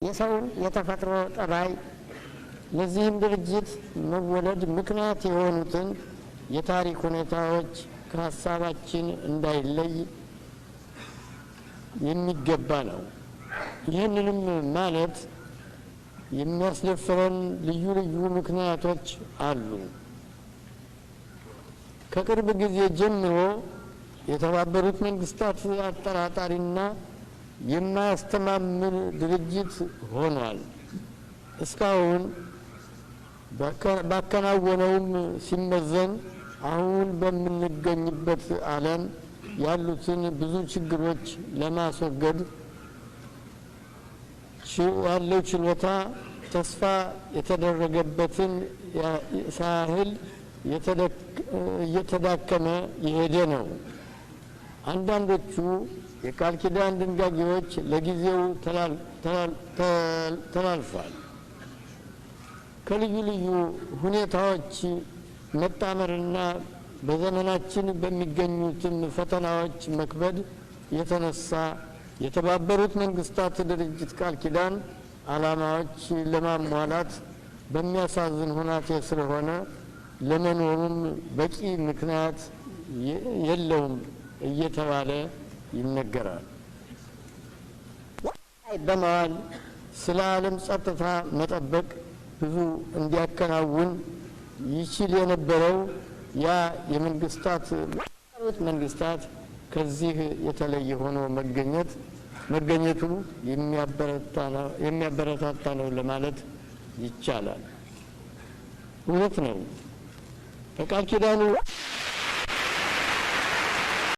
የሰው የተፈጥሮ ጠባይ ለዚህም ድርጅት መወለድ ምክንያት የሆኑትን የታሪክ ሁኔታዎች ከሀሳባችን እንዳይለይ የሚገባ ነው። ይህንንም ማለት የሚያስደፍረን ልዩ ልዩ ምክንያቶች አሉ። ከቅርብ ጊዜ ጀምሮ የተባበሩት መንግስታት አጠራጣሪና የማያስተማምን ድርጅት ሆኗል። እስካሁን ባከናወነውም ሲመዘን አሁን በምንገኝበት ዓለም ያሉትን ብዙ ችግሮች ለማስወገድ ያለው ችሎታ ተስፋ የተደረገበትን ሳህል እየተዳከመ የሄደ ነው። አንዳንዶቹ የቃል ኪዳን ድንጋጌዎች ለጊዜው ተላልፏል። ከልዩ ልዩ ሁኔታዎች መጣመርና በዘመናችን በሚገኙትን ፈተናዎች መክበድ የተነሳ የተባበሩት መንግስታት ድርጅት ቃል ኪዳን ዓላማዎች ለማሟላት በሚያሳዝን ሁኔታ ስለሆነ ለመኖሩም በቂ ምክንያት የለውም እየተባለ ይነገራል። በመዋል ስለ ዓለም ጸጥታ መጠበቅ ብዙ እንዲያከናውን ይችል የነበረው ያ መንግስታት ከዚህ የተለየ ሆኖ መገኘቱ የሚያበረታታ ነው ለማለት ይቻላል። እውነት ነው። በቃል ኪዳኑ